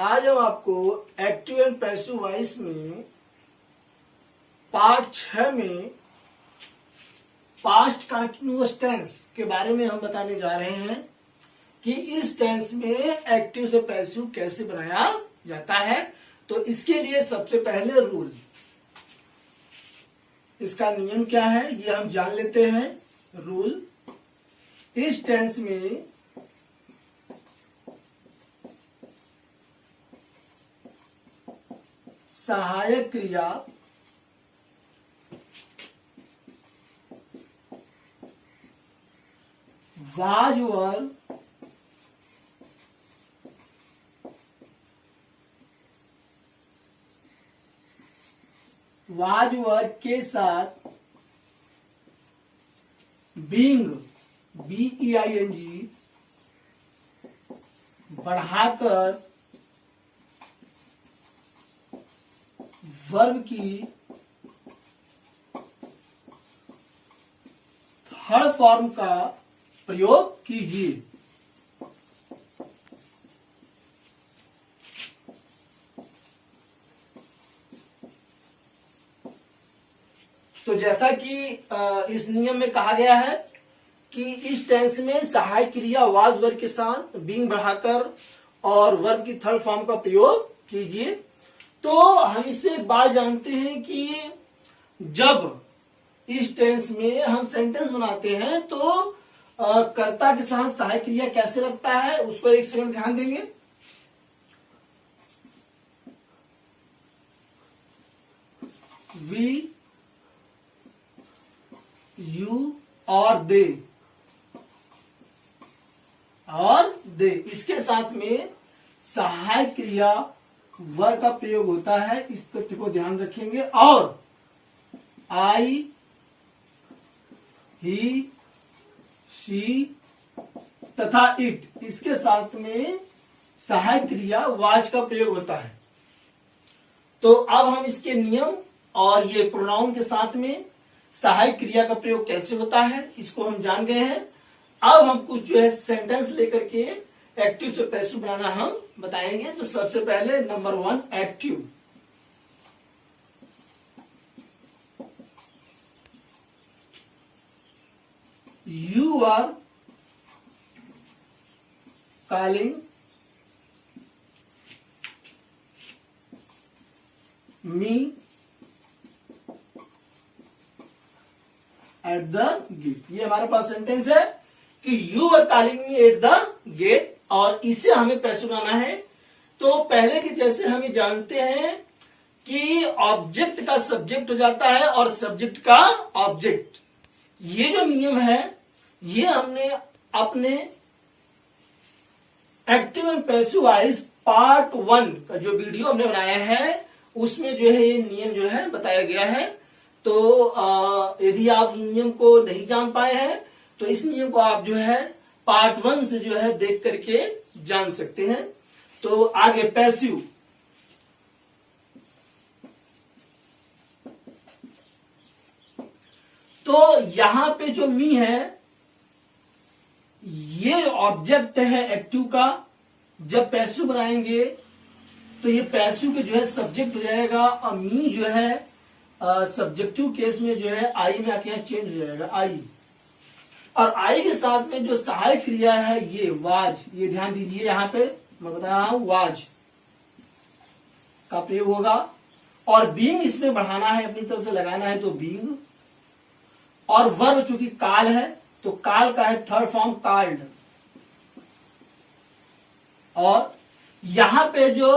आज हम आपको एक्टिव एंड पैसिव वॉइस में पार्ट 6 में पास्ट कंटिन्यूअस टेंस के बारे में हम बताने जा रहे हैं कि इस टेंस में एक्टिव से पैसिव कैसे बनाया जाता है। तो इसके लिए सबसे पहले रूल, इसका नियम क्या है ये हम जान लेते हैं। रूल, इस टेंस में सहायक क्रिया वाज वर के साथ बीइंग BEING बढ़ाकर वर्ब की थर्ड फॉर्म का प्रयोग कीजिए। तो जैसा कि इस नियम में कहा गया है कि इस टेंस में सहायक क्रिया वाज वर्ब के साथ बीइंग बढ़ाकर और वर्ब की थर्ड फॉर्म का प्रयोग कीजिए। तो हम इससे एक बात जानते हैं कि जब इस टेंस में हम सेंटेंस बनाते हैं तो कर्ता के साथ सहायक क्रिया कैसे लगता है उसको एक सेकंड ध्यान देंगे। वी, यू और दे इसके साथ में सहायक क्रिया वर्ब का प्रयोग होता है, इस तथ्य को ध्यान रखेंगे। और आई, ही, शी तथा इट इसके साथ में सहायक क्रिया वाज का प्रयोग होता है। तो अब हम इसके नियम और ये प्रोनाउन के साथ में सहायक क्रिया का प्रयोग कैसे होता है इसको हम जान गए हैं। अब हम कुछ जो है सेंटेंस लेकर के एक्टिव से पैसिव बनाना हम बताएंगे। तो सबसे पहले number 1 active. You are calling me at the gate। ये हमारे पास सेंटेंस है कि you are calling me at the gate और इसे हमें पैसिव बनाना है। तो पहले की जैसे हम ये जानते हैं कि ऑब्जेक्ट का सब्जेक्ट हो जाता है और सब्जेक्ट का ऑब्जेक्ट। ये जो नियम है ये हमने अपने active and passive voice part 1 का जो वीडियो हमने बनाया है उसमें जो है ये नियम जो है बताया गया है। तो यदि आप नियम को नहीं जान पाए हैं तो इस नियम को आप जो है पार्ट 1 से जो है देख करके जान सकते हैं। तो आगे पैसिव। तो यहां पे जो मी है ये ऑब्जेक्ट है एक्टिव का। जब पैसिव बनाएंगे तो ये पैसिव के जो है सब्जेक्ट हो जाएगा और मी जो है सब्जेक्टिव केस में जो है आई में आके यहाँ चेंज हो जाएगा आई। और आई के साथ में जो सहायक क्रिया है ये वाज, ये ध्यान दीजिए यहाँ पे मैं बता रहा हूं वाज का प्रयोग होगा। और बीइंग इसमें बढ़ाना है, अपनी तरफ से लगाना है तो बीइंग। और वर्ब चूंकि काल है तो काल का है थर्ड फॉर्म काल्ड। और यहां पे जो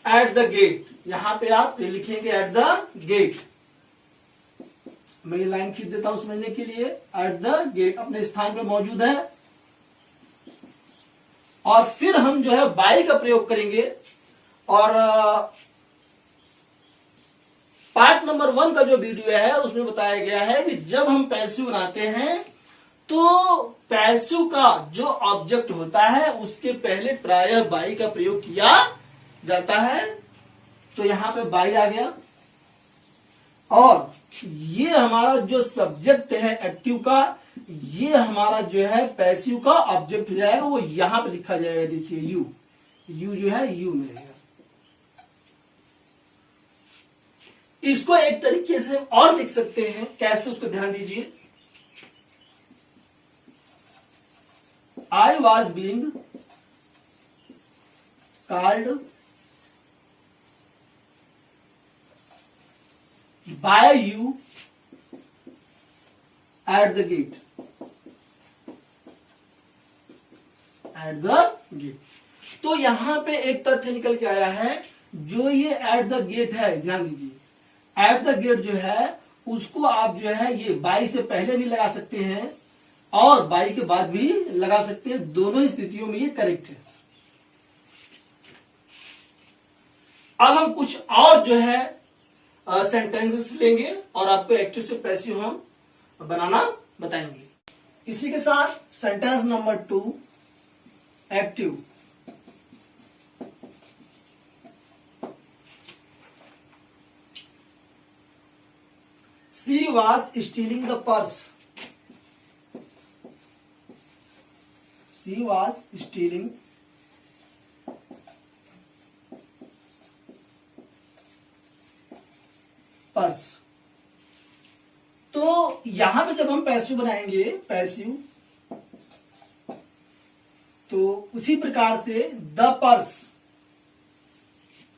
एट द गेट, यहां पे आप लिखेंगे एट द गेट। मैं ये लाइन खींच देता हूं समझने के लिए। एट द गेट अपने स्थान पे मौजूद है। और फिर हम जो है बाय का प्रयोग करेंगे। और पार्ट नंबर 1 का जो वीडियो है उसमें बताया गया है कि जब हम पैसिव बनाते हैं तो पैसिव का जो ऑब्जेक्ट होता है उसके पहले प्रायः बाई का प्रयोग किया जाता है। तो यहां पे बाई आ गया और ये हमारा जो सब्जेक्ट है एक्टिव का, ये हमारा जो है पैसिव का ऑब्जेक्ट हो जाएगा, वो यहां पे लिखा जाएगा। देखिए यू जो है यू में रहेगा। इसको एक तरीके से और लिख सकते हैं, कैसे उसको ध्यान दीजिए। I was being called by you at the gate. At the gate, तो यहां पे एक तथ्य निकल के आया है, जो ये एट द गेट है, ध्यान दीजिए, एट द गेट जो है उसको आप जो है ये बाई से पहले भी लगा सकते हैं और बाई के बाद भी लगा सकते हैं, दोनों स्थितियों में ये करेक्ट है। अब हम कुछ और जो है सेंटेंसेस लेंगे और आपको एक्टिव से पैसिव हम बनाना बताएंगे। इसी के साथ sentence number 2 active. She was stealing the purse. She was stealing purse. तो यहां पे जब हम पैसिव बनाएंगे, पैसिव, तो उसी प्रकार से द पर्स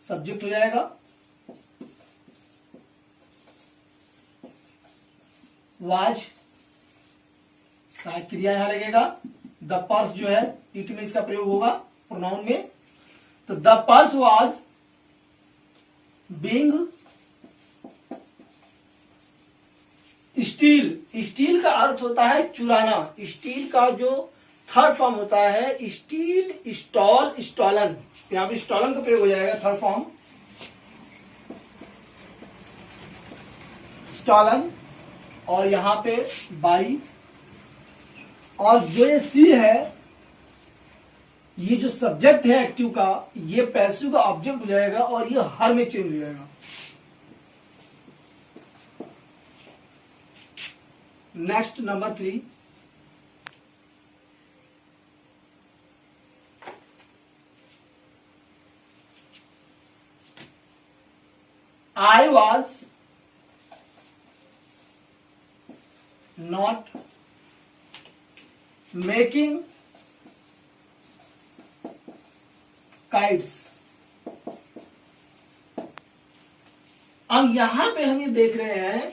सब्जेक्ट हो जाएगा, वाज सहायक क्रिया यहां लगेगा, द पर्स जो है इट में इसका प्रयोग होगा प्रोनाउन में। तो the purse was being steel. Steel का अर्थ होता है चुराना। स्टील का जो थर्ड फॉर्म होता है स्टील, स्टॉल, स्टॉलन, यहां पे स्टॉलन का प्रयोग हो जाएगा, थर्ड फॉर्म स्टॉलन, और यहां पे बाई, और जो ये सी है, ये जो सब्जेक्ट है एक्टिव का, ये पैसिव का ऑब्जेक्ट हो जाएगा और ये हर में चेंज हो जाएगा। Next number 3, I was not making kites। अब यहां पे हम ये देख रहे हैं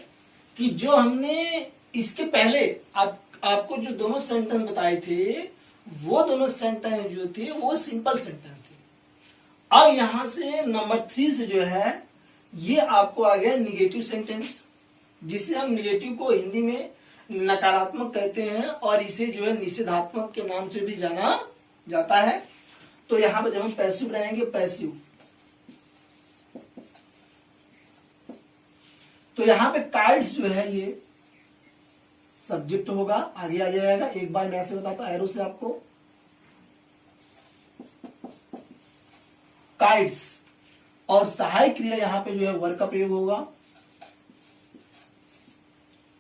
कि जो हमने इसके पहले आपको जो दोनों सेंटेंस बताए थे, वो दोनों सेंटेंस जो थे वो सिंपल सेंटेंस थे। अब यहां से नंबर 3 से जो है ये आपको आ गया निगेटिव सेंटेंस, जिसे हम निगेटिव को हिंदी में नकारात्मक कहते हैं और इसे जो है निषेधात्मक के नाम से भी जाना जाता है। तो यहां पर जब हम पैसिव बनाएंगे, पैसिव, तो यहां पे काइट्स जो है ये सब्जेक्ट होगा, आगे आ जाएगा। एक बार मैं ऐसे बताता हूं एरो से आपको, काइट्स, और सहायक क्रिया यहां पे जो है वर्ब का प्रयोग होगा।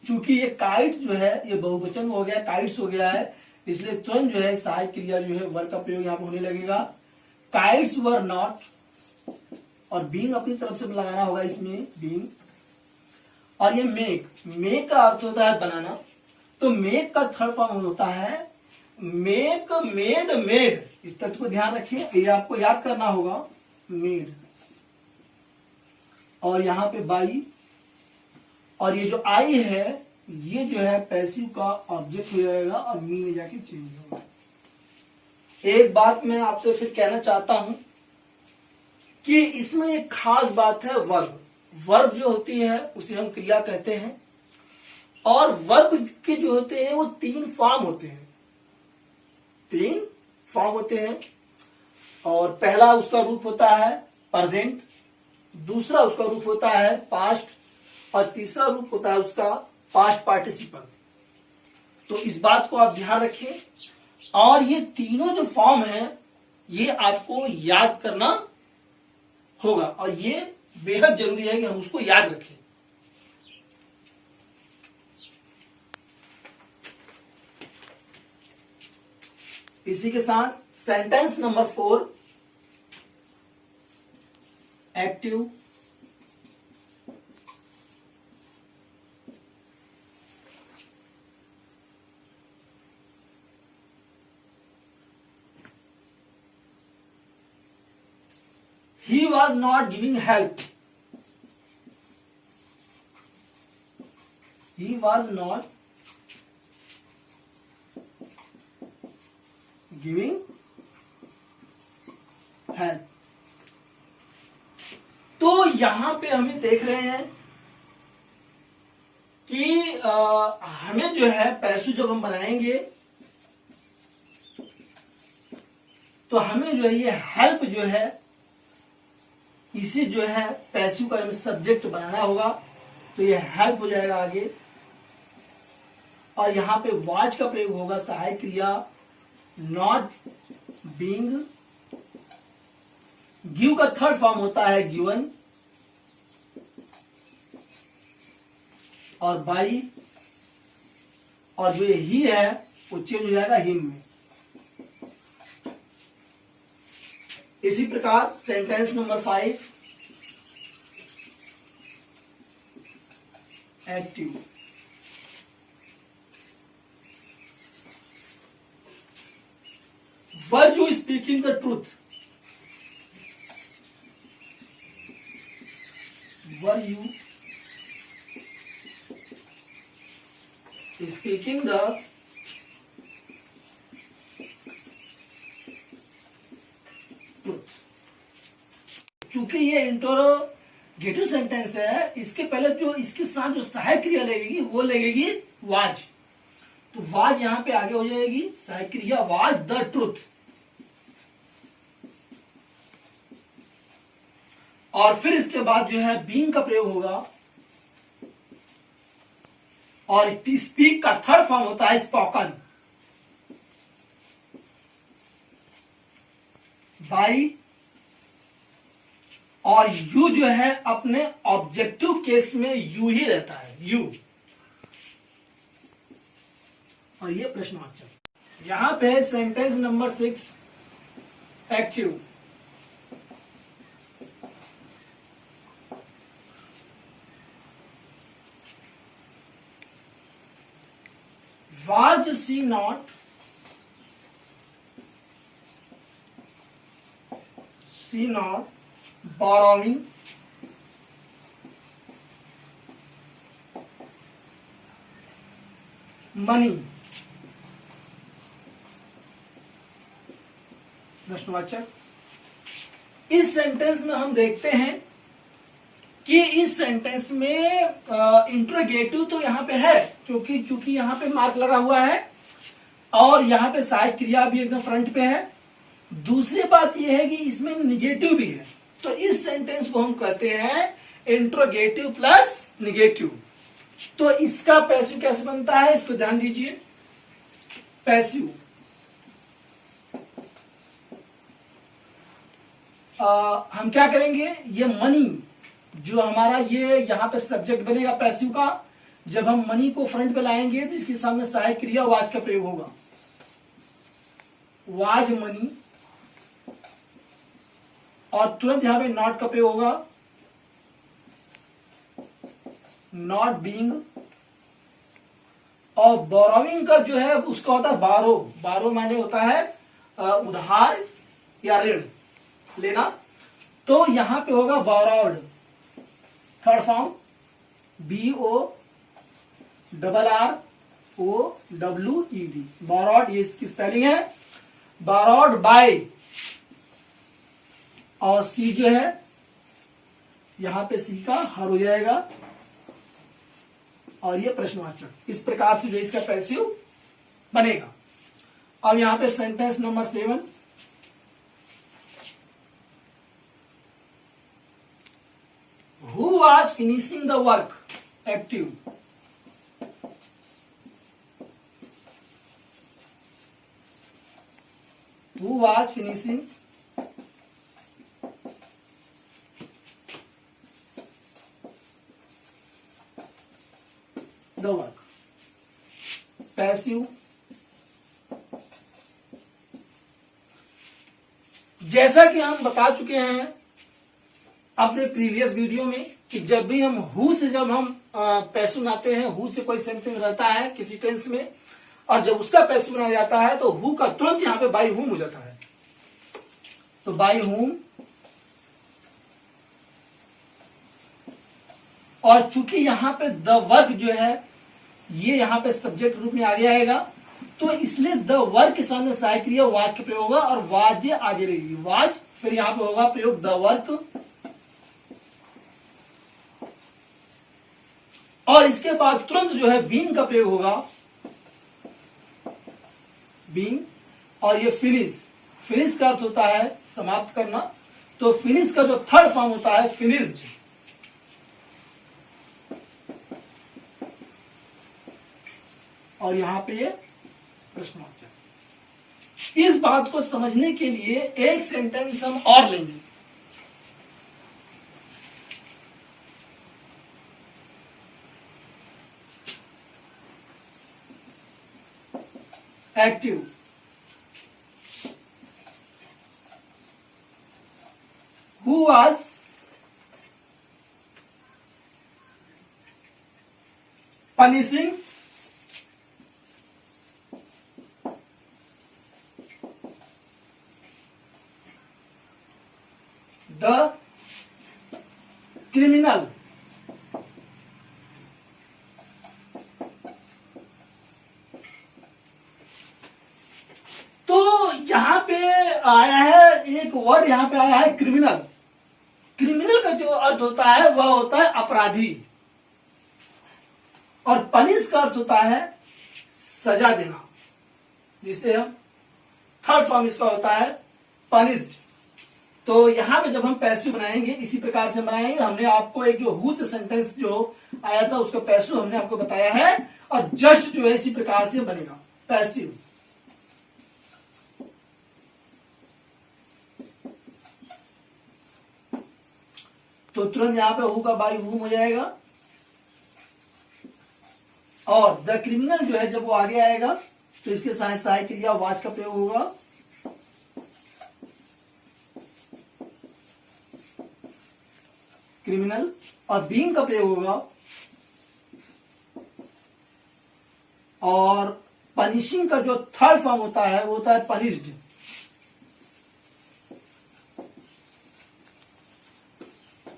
चूंकि ये काइट जो है ये बहुवचन हो गया, काइट्स हो गया है, इसलिए तुरंत जो है सहायक क्रिया जो है वर्ब का प्रयोग यहां पर होने लगेगा। काइट्स वर नॉट, और बीइंग अपनी तरफ से लगाना होगा इसमें, बीइंग, और ये मेक, मेक का अर्थ होता है बनाना, तो मेक का थर्ड फॉर्म होता है मेक, मेड, मेड। इस तथ्य को ध्यान रखिए, ये आपको याद करना होगा, मेड, और यहां पे बाई, और ये जो आई है ये जो है पैसिव का ऑब्जेक्ट हो जाएगा और मी में जाके चेंज होगा। एक बात मैं आपसे फिर कहना चाहता हूं कि इसमें एक खास बात है, वर्ब। वर्ब जो होती है उसे हम क्रिया कहते हैं, और वर्ब के जो होते हैं वो 3 फॉर्म होते हैं, 3 फॉर्म होते हैं। और पहला उसका रूप होता है प्रेजेंट, दूसरा उसका रूप होता है पास्ट, और तीसरा रूप होता है उसका पास्ट पार्टिसिपल। तो इस बात को आप ध्यान रखें, और ये तीनों जो फॉर्म है ये आपको याद करना होगा, और ये बेहद जरूरी है कि हम उसको याद रखें। इसी के साथ sentence number 4 active. He was not giving help, he was not giving help. तो यहां पे हमें देख रहे हैं कि हमें जो है पैसू जब हम बनाएंगे तो हमें जो है ये हेल्प जो है इसे जो है पैसू का हमें सब्जेक्ट बनाना होगा, तो ये हेल्प हो जाएगा आगे। और यहां पे वाज का प्रयोग होगा, सहायक क्रिया नॉट बीइंग। गिव का थर्ड फॉर्म होता है गिवन, और बाई, और जो ही है वो चेंज हो जाएगा हिम में। इसी प्रकार sentence number 5 active. Were you speaking the truth, were you speaking the truth. चूंकि ये इंटरोगेटिव सेंटेंस है, इसके पहले जो इसके साथ जो सहायक क्रिया लगेगी वो लगेगी वाज, तो वाज यहां पे आगे हो जाएगी, सहायक क्रिया वाज द ट्रूथ। और फिर इसके बाद जो है बीइंग का प्रयोग होगा, और स्पीक का थर्ड फॉर्म होता है स्पोकन। बाई, और यू जो है अपने ऑब्जेक्टिव केस में यू ही रहता है, यू। और ये प्रश्नवाचक। यहां पे sentence number 6 active. Was she not borrowing money? प्रश्नवाचक। इस सेंटेंस में हम देखते हैं कि इस सेंटेंस में इंट्रोगेटिव तो यहां पे है, क्योंकि चूंकि यहां पे मार्क लगा हुआ है, और यहां पे सहायक क्रिया भी एकदम फ्रंट पे है। दूसरी बात यह है कि इसमें निगेटिव भी है, तो इस सेंटेंस को हम कहते हैं इंट्रोगेटिव प्लस निगेटिव। तो इसका पैसिव कैसे बनता है, इसको ध्यान दीजिए। पैसिव हम क्या करेंगे, ये मनी जो हमारा ये यहां पे सब्जेक्ट बनेगा पैसिव का, जब हम मनी को फ्रंट पे लाएंगे तो इसके सामने सहायक क्रिया वाज का प्रयोग होगा, वाज मनी। और तुरंत यहां पे नॉट का प्रयोग होगा, नॉट बीइंग। और बोरोविंग का जो है उसका होता है बारो, बारो माने होता है उधार या ऋण लेना, तो यहां पे होगा borrowed, third form BORROWED, borrowed, ये इसकी स्पेलिंग है। बोरोड बाय, और सी जो है यहां पे सी का हर हो जाएगा, और ये प्रश्नवाचक। इस प्रकार से जो इसका पैसिव बनेगा। अब यहां पे sentence number 7 Who was finishing the work? Active. Who was finishing the work? Passive। जैसा कि हम बता चुके हैं अपने प्रीवियस वीडियो में कि जब भी हम हु से जब हम पैसिव बनाते हैं, हु से कोई सेंटेंस रहता है किसी टेंस में, और जब उसका पैसिव बनाया जाता है तो हु का तुरंत यहां पे बाय हुम हो जाता है। तो बाय हुम और चूंकि यहाँ पे द वर्क जो है ये यहाँ पे सब्जेक्ट रूप में आगे आएगा, तो इसलिए द वर्क के सामने सहायक क्रिया वाज का प्रयोग होगा और वाज आगे रहेगी, वाज, फिर यहाँ पे होगा प्रयोग द वर्क, और इसके बाद तुरंत जो है बीइंग का प्रयोग होगा, बीइंग, और ये फिनिश, फिनिश का अर्थ होता है समाप्त करना, तो फिनिश का जो थर्ड फॉर्म होता है फिनिश्ड, और यहां पे ये प्रश्नवाचक। इस बात को समझने के लिए एक सेंटेंस हम और लेंगे। Active, who was punishing the criminal, तो यहां पे आया है एक वर्ड, यहां पे आया है क्रिमिनल। क्रिमिनल का जो अर्थ होता है वह होता है अपराधी, और पनिश का अर्थ होता है सजा देना, जिससे हम थर्ड फॉर्म इसका होता है पनिश्ड। तो यहां पे जब हम पैसिव बनाएंगे इसी प्रकार से बनाएंगे। हमने आपको एक जो हु से सेंटेंस जो आया था उसका पैसिव हमने आपको बताया है, और जस्ट जो है इसी प्रकार से बनेगा पैसिव। तो तुरंत यहां पे हु का बाई हुम हो जाएगा, और द क्रिमिनल जो है जब वो आगे आएगा तो इसके साथ सहायक क्रिया वाज का प्रयोग होगा, क्रिमिनल, और बीइंग का प्रयोग होगा, और पनिशिंग का जो थर्ड फॉर्म होता है वो होता है पनिश्ड।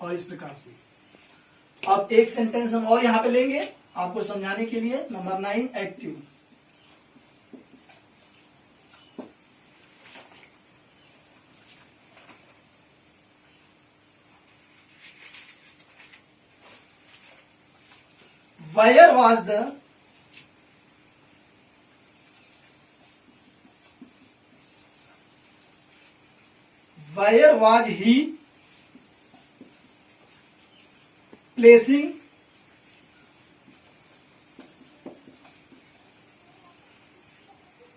और इस प्रकार से अब एक सेंटेंस हम और यहां पे लेंगे आपको समझाने के लिए। Number 9 active. Where was the where was he placing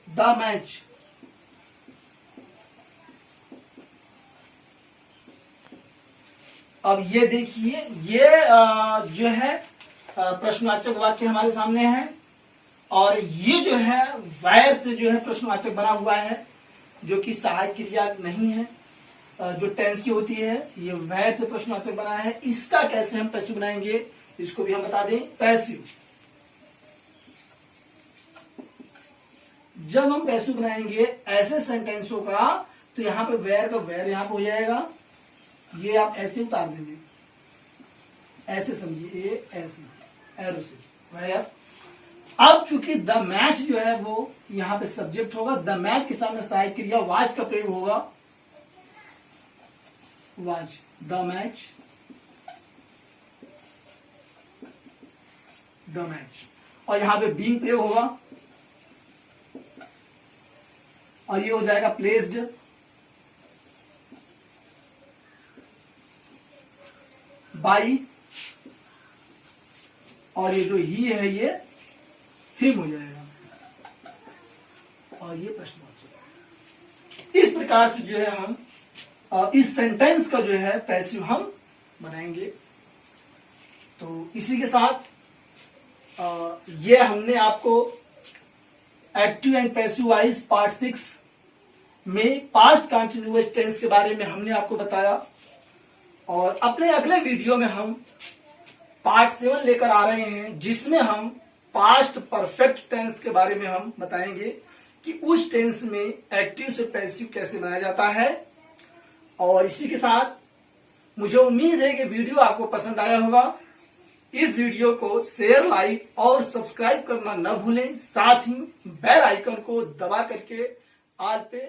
the match? अब ये देखिए, ये जो है प्रश्नवाचक वाक्य हमारे सामने है, और ये जो है वैर से जो है प्रश्नवाचक बना हुआ है, जो कि सहायक क्रिया नहीं है, जो टेंस की होती है, ये वैर से प्रश्नवाचक बना है। इसका कैसे हम पैसिव बनाएंगे इसको भी हम बता दें। पैसिव, जब हम पैसिव बनाएंगे ऐसे सेंटेंसों का, तो यहां पे वैर का वैर यहां पे हो जाएगा, ये आप ऐसे उतार देंगे, ऐसे समझिए, ये ऐसे एरो से वैर। अब चूंकि द मैच जो है वो यहां पे सब्जेक्ट होगा, द मैच के सामने सहायक क्रिया वाज का प्रयोग होगा, was, the match, the match, और यहां पे बीइंग प्रयोग होगा, और ये हो जाएगा प्लेस्ड, बाई, और ये जो ही है ये हिम हो जाएगा, और ये प्रश्नवाचक। इस प्रकार से जो है हम इस सेंटेंस का जो है पैसिव हम बनाएंगे। तो इसी के साथ ये हमने आपको active and passive voice part 6 में पास्ट कंटिन्यूअस टेंस के बारे में हमने आपको बताया, और अपने अगले वीडियो में हम पार्ट 7 लेकर आ रहे हैं, जिसमें हम पास्ट परफेक्ट टेंस के बारे में हम बताएंगे कि उस टेंस में एक्टिव से पैसिव कैसे बनाया जाता है। और इसी के साथ मुझे उम्मीद है कि वीडियो आपको पसंद आया होगा। इस वीडियो को शेयर, लाइक और सब्सक्राइब करना न भूलें। साथ ही बेल आइकन को दबा करके ऑल पे